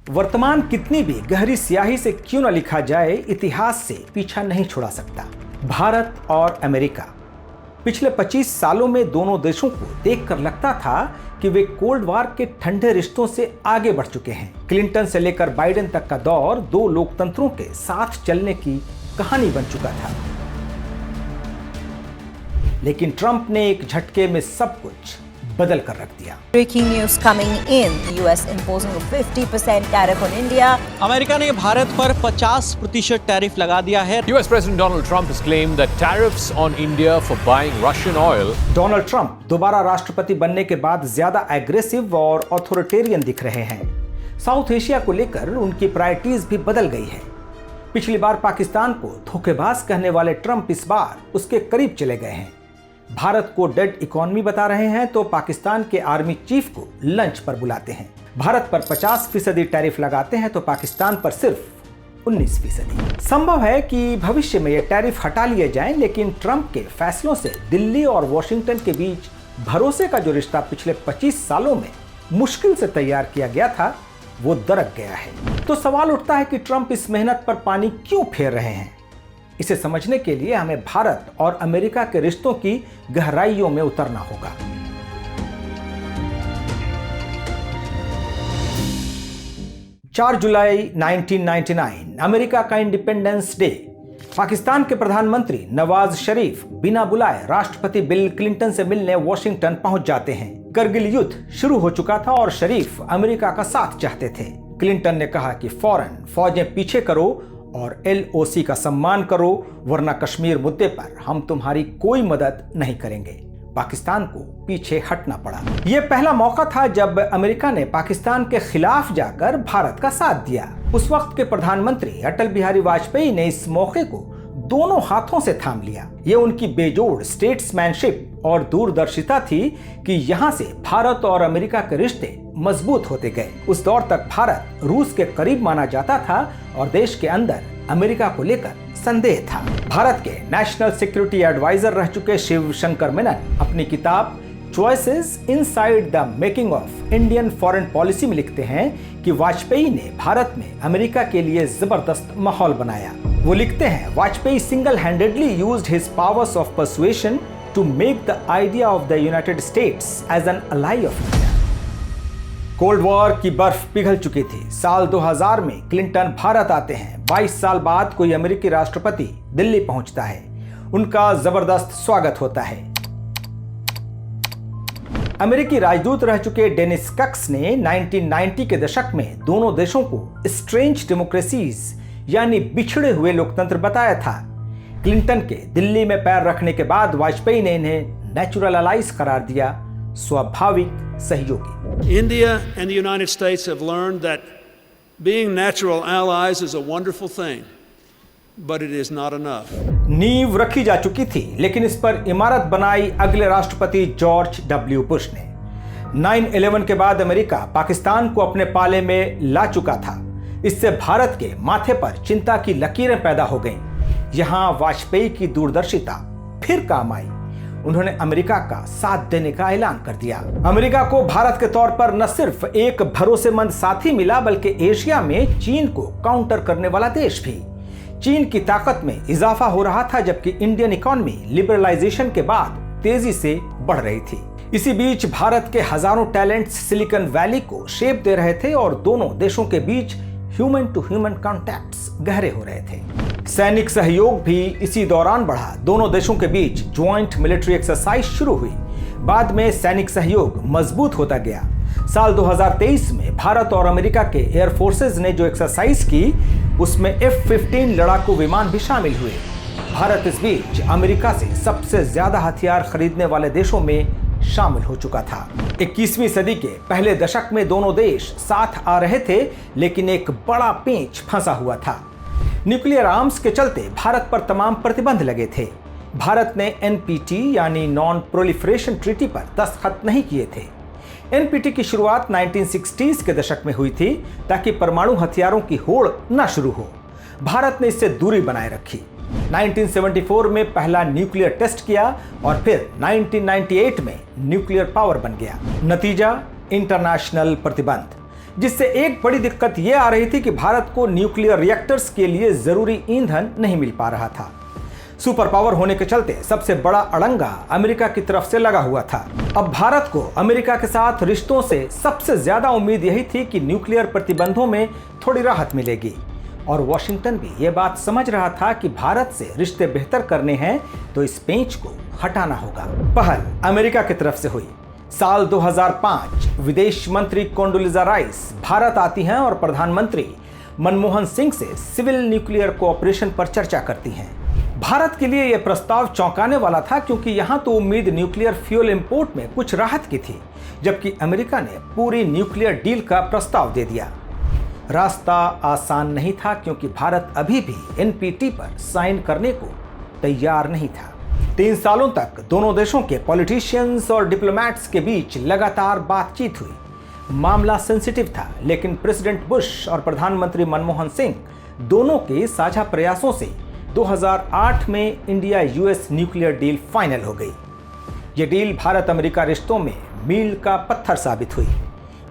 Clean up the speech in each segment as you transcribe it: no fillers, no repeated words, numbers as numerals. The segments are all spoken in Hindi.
वर्तमान कितनी भी गहरी स्याही से क्यों न लिखा जाए, इतिहास से पीछा नहीं छुड़ा सकता। भारत और अमेरिका पिछले 25 सालों में दोनों देशों को देखकर लगता था कि वे कोल्ड वॉर के ठंडे रिश्तों से आगे बढ़ चुके हैं। क्लिंटन से लेकर बाइडेन तक का दौर दो लोकतंत्रों के साथ चलने की कहानी बन चुका था। लेकिन ट्रंप ने एक झटके में सब कुछ बदल कर रख दिया। Breaking news coming in. The US imposing a 50% tariff on India. America ने भारत पर 50% टैरिफ लगा दिया है। US President Donald Trump has claimed that tariffs on India for buying Russian oil. Donald Trump दोबारा राष्ट्रपति बनने के बाद ज्यादा एग्रेसिव और ऑथोरिटेरियन दिख रहे हैं। साउथ एशिया को लेकर उनकी प्रायोरिटीज भी बदल गई है। पिछली बार पाकिस्तान को धोखेबाज कहने वाले ट्रंप इस बार उसके करीब चले गए हैं। भारत को डेड इकोनॉमी बता रहे हैं तो पाकिस्तान के आर्मी चीफ को लंच पर बुलाते हैं। भारत पर 50% टैरिफ लगाते हैं तो पाकिस्तान पर सिर्फ 19%। संभव है कि भविष्य में ये टैरिफ हटा लिए जाएं, लेकिन ट्रंप के फैसलों से दिल्ली और वॉशिंगटन के बीच भरोसे का जो रिश्ता पिछले 25 सालों में मुश्किल से तैयार किया गया था, वो दरक गया है। तो सवाल उठता है कि ट्रंप इस मेहनत पर पानी क्यों फेर रहे हैं। इसे समझने के लिए हमें भारत और अमेरिका के रिश्तों की गहराइयों में उतरना होगा। चार जुलाई 1999 अमेरिका का इंडिपेंडेंस डे। पाकिस्तान के प्रधानमंत्री नवाज शरीफ बिना बुलाए राष्ट्रपति बिल क्लिंटन से मिलने वॉशिंगटन पहुंच जाते हैं। करगिल युद्ध शुरू हो चुका था और शरीफ अमेरिका का साथ चाहते थे। क्लिंटन ने कहा कि फौरन फौजें पीछे करो और LOC का सम्मान करो, वरना कश्मीर मुद्दे पर हम तुम्हारी कोई मदद नहीं करेंगे। पाकिस्तान को पीछे हटना पड़ा। यह पहला मौका था जब अमेरिका ने पाकिस्तान के खिलाफ जाकर भारत का साथ दिया। उस वक्त के प्रधानमंत्री अटल बिहारी वाजपेयी ने इस मौके को दोनों हाथों से थाम लिया। ये उनकी बेजोड़ स्टेट्समैनशिप और दूरदर्शिता थी कि यहां से भारत और अमेरिका के रिश्ते मजबूत होते गए। उस दौर तक भारत रूस के करीब माना जाता था और देश के अंदर अमेरिका को लेकर संदेह था। भारत के नेशनल सिक्योरिटी एडवाइजर रह चुके शिव शंकर मेनन अपनी किताब choices inside the making of Indian foreign policy में लिखते हैं कि वाजपेयी ने भारत में अमेरिका के लिए जबरदस्त माहौल बनाया। वो लिखते हैं, Vajpayee single handedly used his powers of persuasion to make the idea of the United States as an ally of India. Cold war की बर्फ पिघल चुकी थी। साल 2000 में क्लिंटन भारत आते हैं। 22 साल बाद कोई अमेरिकी राष्ट्रपति दिल्ली पहुंचता है। उनका जबरदस्त स्वागत होता है। अमेरिकी राजदूत रह चुके डेनिस कक्स ने 1990 के दशक में दोनों देशों को स्ट्रेंज डेमोक्रेसीज यानी बिछड़े हुए लोकतंत्र बताया था। क्लिंटन के दिल्ली में पैर रखने के बाद वाजपेयी ने इन्हें नेचुरल अलाइज करार दिया, स्वाभाविक सहयोगी। India and the United States have learned that being natural allies is a wonderful thing, but it is not enough. नींव रखी जा चुकी थी, लेकिन इस पर इमारत बनाई अगले राष्ट्रपति जॉर्ज W. बुश ने। 9/11 के बाद अमेरिका पाकिस्तान को अपने पाले में ला चुका था। इससे भारत के माथे पर चिंता की लकीरें पैदा हो गईं। यहां वाजपेयी की दूरदर्शिता फिर काम आई। उन्होंने अमेरिका का साथ देने का ऐलान कर दिया। अमेरिका को भारत के तौर पर न सिर्फ एक भरोसेमंद साथी मिला, बल्कि एशिया में चीन को काउंटर करने वाला देश भी। चीन की ताकत में इजाफा हो रहा था, जबकि इंडियन इकोनॉमी लिबरलाइजेशन के बाद तेजी से बढ़ रही थी। इसी बीच भारत के हजारों टैलेंट्स सिलिकॉन वैली को शेप दे रहे थे और दोनों देशों के बीच ह्यूमन टू ह्यूमन कॉन्टैक्ट्स गहरे हो रहे थे। सैनिक सहयोग भी इसी दौरान बढ़ा। दोनों देशों के बीच ज्वाइंट मिलिट्री एक्सरसाइज शुरू हुई। बाद में सैनिक सहयोग मजबूत होता गया। साल 2023 में भारत और अमेरिका के एयर फोर्सेज ने जो एक्सरसाइज की, उसमें F-15 लड़ाकू विमान भी शामिल हुए। भारत इस बीच अमेरिका से सबसे ज्यादा हथियार खरीदने वाले देशों में शामिल हो चुका था। 21वीं सदी के पहले दशक में दोनों देश साथ आ रहे थे, लेकिन एक बड़ा पेंच फंसा हुआ था। न्यूक्लियर आर्म्स के चलते भारत पर तमाम प्रतिबंध लगे थे। भारत ने NPT यानी नॉन प्रोलिफरेशन ट्रीटी पर दस्तखत नहीं किए थे। NPT की शुरुआत 1960s के दशक में हुई थी ताकि परमाणु हथियारों की होड़ न शुरू हो। भारत ने इससे दूरी बनाए रखी। 1974 में पहला न्यूक्लियर टेस्ट किया और फिर 1998 में न्यूक्लियर पावर बन गया। नतीजा इंटरनेशनल प्रतिबंध। जिससे एक बड़ी दिक्कत यह आ रही थी कि भारत को न्यूक्लियर रिएक्टर्स के लिए जरूरी ईंधन नहीं मिल पा रहा था। सुपर पावर होने के चलते सबसे बड़ा अड़ंगा अमेरिका की तरफ से लगा हुआ था। अब भारत को अमेरिका के साथ रिश्तों से सबसे ज्यादा उम्मीद यही थी कि न्यूक्लियर प्रतिबंधों में थोड़ी राहत मिलेगी, और वॉशिंगटन भी ये बात समझ रहा था कि भारत से रिश्ते बेहतर करने हैं तो इस पेंच को हटाना होगा। पहल अमेरिका की तरफ से हुई। साल 2005 विदेश मंत्री कोंडोलीजा राइस भारत आती हैं और प्रधानमंत्री मनमोहन सिंह से सिविल न्यूक्लियर कोऑपरेशन पर चर्चा करती हैं। भारत के लिए यह प्रस्ताव चौंकाने वाला था, क्योंकि यहां तो उम्मीद न्यूक्लियर फ्यूल इंपोर्ट में कुछ राहत की थी, जबकि अमेरिका ने पूरी न्यूक्लियर डील का प्रस्ताव दे दिया। रास्ता आसान नहीं था, क्योंकि भारत अभी भी एनपीटी पर साइन करने को तैयार नहीं था। 3 सालों तक दोनों देशों के पॉलिटिशियंस और डिप्लोमैट्स के बीच लगातार बातचीत हुई। मामला सेंसिटिव था, लेकिन प्रेसिडेंट बुश और प्रधानमंत्री मनमोहन सिंह दोनों के साझा प्रयासों से 2008 में India US nuclear deal final हो गई। ये डील भारत अमेरिका रिश्तों में मील का पत्थर साबित हुई।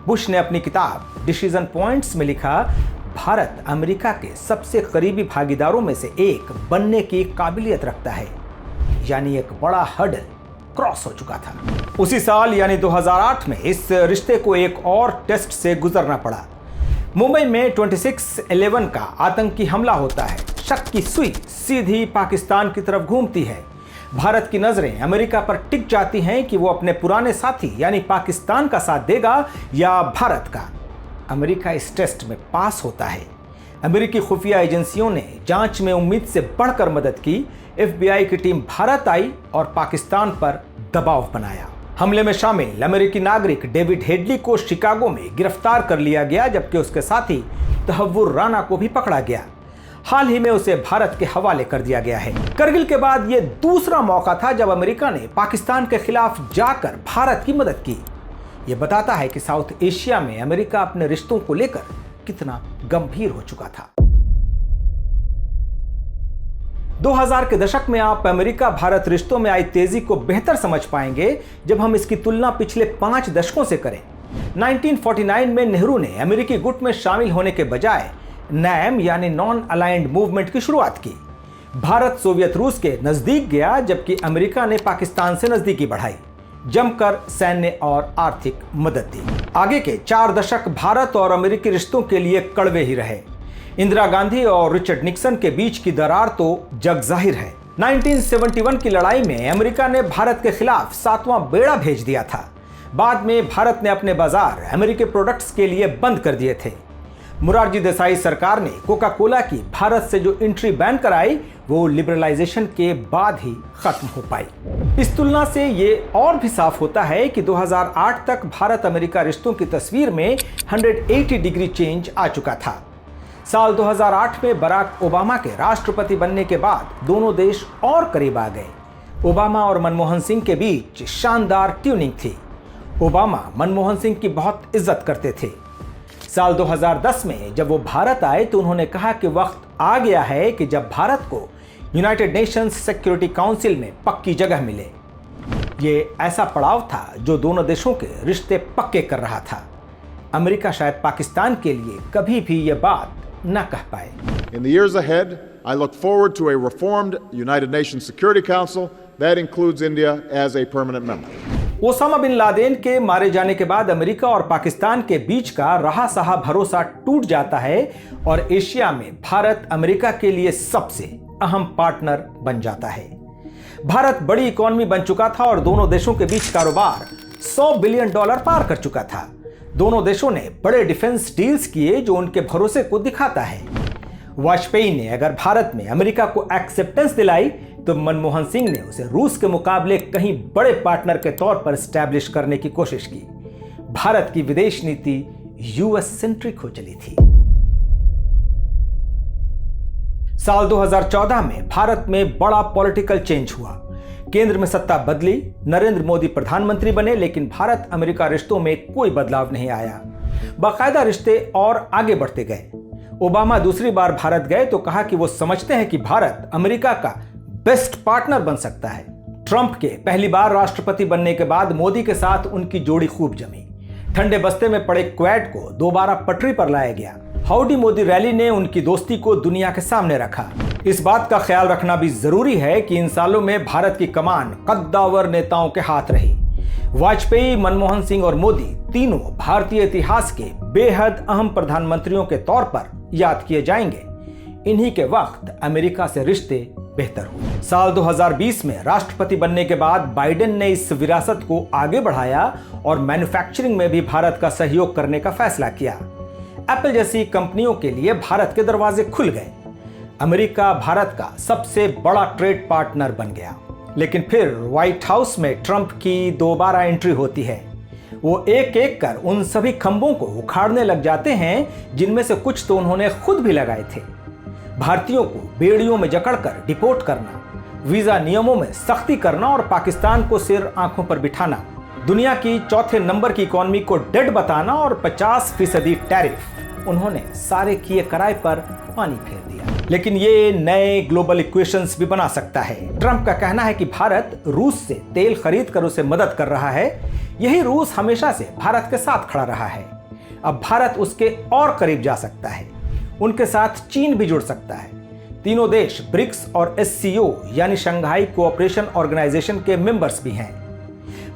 बुश ने अपनी किताब डिसीजन पॉइंट्स में लिखा, भारत अमेरिका के सबसे करीबी भागीदारों में से एक बनने की काबिलियत रखता है। यानी एक बड़ा हर्डल क्रॉस हो चुका था। उसी साल यानी 2008 में इस रिश्ते को एक और टेस्ट से गुजरना पड़ा। मुंबई में 26/11 का आतंकी हमला होता है। शक की सुई सीधी पाकिस्तान की तरफ घूमती है। भारत की नजरें अमेरिका पर टिक जाती हैं कि वो अपने पुराने साथी यानी पाकिस्तान का साथ देगा या भारत का। अमेरिका इस टेस्ट में पास होता है। अमेरिकी खुफिया एजेंसियों ने जांच में उम्मीद से बढ़कर मदद की। FBI की टीम भारत आई और पाकिस्तान पर दबाव बनाया। हमले में शामिल अमेरिकी नागरिक डेविड हेडली को शिकागो में गिरफ्तार कर लिया गया, जबकि उसके साथी तहव्वुर राना को भी पकड़ा गया। हाल ही में उसे भारत के हवाले कर दिया गया है। करगिल के बाद यह दूसरा मौका था जब अमेरिका ने पाकिस्तान के खिलाफ जाकर भारत की मदद की। यह बताता है कि साउथ एशिया में अमेरिका अपने रिश्तों को लेकर कितना गंभीर हो चुका था। 2000 के दशक में आप अमेरिका भारत रिश्तों में आई तेजी को बेहतर समझ पाएंगे जब हम इसकी तुलना पिछले 5 दशकों से करें। 1949 में नेहरू ने अमेरिकी गुट में शामिल होने के बजाय नैम यानी नॉन अलाइंड मूवमेंट की शुरुआत की। भारत सोवियत रूस के नजदीक गया, जबकि अमेरिका ने पाकिस्तान से नजदीकी बढ़ाई, जमकर सैन्य और आर्थिक मदद दी। आगे के 4 दशक भारत और अमेरिकी रिश्तों के लिए कड़वे ही रहे। इंदिरा गांधी और रिचर्ड निक्सन के बीच की दरार तो जग जाहिर है। 1971 की लड़ाई में अमेरिका ने भारत के खिलाफ 7वां बेड़ा भेज दिया था। बाद में भारत ने अपने बाजार अमेरिकी प्रोडक्ट्स के लिए बंद कर दिए थे। मोरारजी देसाई सरकार ने कोका कोला की भारत से जो एंट्री बैन कराई, वो लिबरलाइजेशन के बाद ही खत्म हो पाई। इस तुलना से ये और भी साफ होता है कि 2008 तक भारत अमेरिका रिश्तों की तस्वीर में 180 डिग्री चेंज आ चुका था। साल 2008 में बराक ओबामा के राष्ट्रपति बनने के बाद दोनों देश और करीब आ गए। ओबामा और मनमोहन सिंह के बीच शानदार ट्यूनिंग थी। ओबामा मनमोहन सिंह की बहुत इज्जत करते थे। साल 2010 में जब वो भारत आए तो उन्होंने कहा कि वक्त आ गया है कि जब भारत को यूनाइटेड नेशंस सिक्योरिटी काउंसिल में पक्की जगह मिले। ये ऐसा पड़ाव था जो दोनों देशों के रिश्ते पक्के कर रहा था। अमेरिका शायद पाकिस्तान के लिए कभी भी ये बात न कह पाए। In the years ahead, I look forward to a reformed United Nations Security Council that includes India as a permanent member. Osama bin Laden के मारे जाने के बाद अमेरिका और पाकिस्तान के बीच का रहा सहा भरोसा टूट जाता है और एशिया में भारत अमेरिका के लिए सबसे अहम पार्टनर बन जाता है। भारत बड़ी इकोनॉमी बन चुका था और दोनों देशों के बीच कारोबार $100 बिलियन पार कर चुका था। दोनों देशों ने बड़े डिफेंस डील्स किए जो उनके भरोसे को दिखाता है। वाजपेयी ने अगर भारत में अमेरिका को एक्सेप्टेंस दिलाई तो मनमोहन सिंह ने उसे रूस के मुकाबले कहीं बड़े पार्टनर के तौर पर एस्टैब्लिश करने की कोशिश की। भारत की विदेश नीति यूएस सेंट्रिक हो चली थी। साल 2014 में भारत में बड़ा पॉलिटिकल चेंज हुआ। केंद्र में सत्ता बदली, नरेंद्र मोदी प्रधानमंत्री बने, लेकिन भारत अमेरिका रिश्तों में कोई बदलाव नहीं आया। बाकायदा रिश्ते और आगे बढ़ते गए। ओबामा दूसरी बार भारत गए तो कहा कि वो समझते हैं कि भारत अमेरिका का बेस्ट पार्टनर बन सकता है। ट्रंप के पहली बार राष्ट्रपति बनने के बाद मोदी के साथ उनकी जोड़ी खूब जमी। ठंडे बस्ते में पड़े क्वेड को दोबारा पटरी पर लाया गया। हाउडी मोदी रैली ने उनकी दोस्ती को दुनिया के सामने रखा। इस बात का ख्याल रखना भी जरूरी है कि इन सालों में भारत की कमान कद्दावर नेताओं के हाथ रही। वाजपेयी, मनमोहन सिंह और मोदी तीनों भारतीय इतिहास के बेहद अहम प्रधानमंत्रियों के तौर पर याद किए जाएंगे। इन्हीं के वक्त अमेरिका से रिश्ते बेहतर हुए। साल 2020 में राष्ट्रपति बनने के बाद बाइडेन ने इस विरासत को आगे बढ़ाया और मैन्युफैक्चरिंग में भी भारत का सहयोग करने का फैसला किया। एप्पल जैसी कंपनियों के लिए भारत के दरवाजे खुल गए। अमेरिका भारत का सबसे बड़ा ट्रेड पार्टनर बन गया। लेकिन फिर व्हाइट हाउस में ट्रंप की दोबारा एंट्री होती है। वो एक एक कर उन सभी खंभों को उखाड़ने लग जाते हैं जिनमें से कुछ तो उन्होंने खुद भी लगाए थे। भारतीयों को बेड़ियों में जकड़कर डिपोर्ट करना, वीजा नियमों में सख्ती करना और पाकिस्तान को सिर आंखों पर बिठाना, दुनिया की चौथे नंबर की इकॉनमी को डेड बताना और 50% टैरिफ, उन्होंने सारे किए कराए पर पानी फेर दिया। लेकिन ये नए ग्लोबल इक्वेशंस भी बना सकता है। ट्रंप का कहना है कि भारत रूस से तेल खरीद कर उसे मदद कर रहा है। यही रूस हमेशा से भारत के साथ खड़ा रहा है। अब भारत उसके और करीब जा सकता है। उनके साथ चीन भी जुड़ सकता है। तीनों देश ब्रिक्स और SCO यानी शंघाई कोऑपरेशन ऑर्गेनाइजेशन के मेंबर्स भी हैं।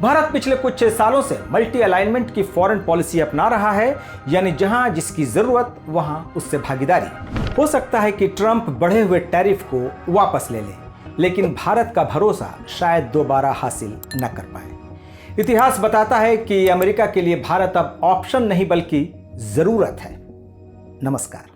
भारत पिछले कुछ सालों से मल्टी अलाइनमेंट की फॉरेन पॉलिसी अपना रहा है, यानी जहां जिसकी जरूरत वहां उससे भागीदारी। हो सकता है कि ट्रंप बढ़े हुए टैरिफ को वापस ले ले, लेकिन भारत का भरोसा शायद दोबारा हासिल न कर पाए। इतिहास बताता है कि अमेरिका के लिए भारत अब ऑप्शन नहीं बल्कि जरूरत है। नमस्कार।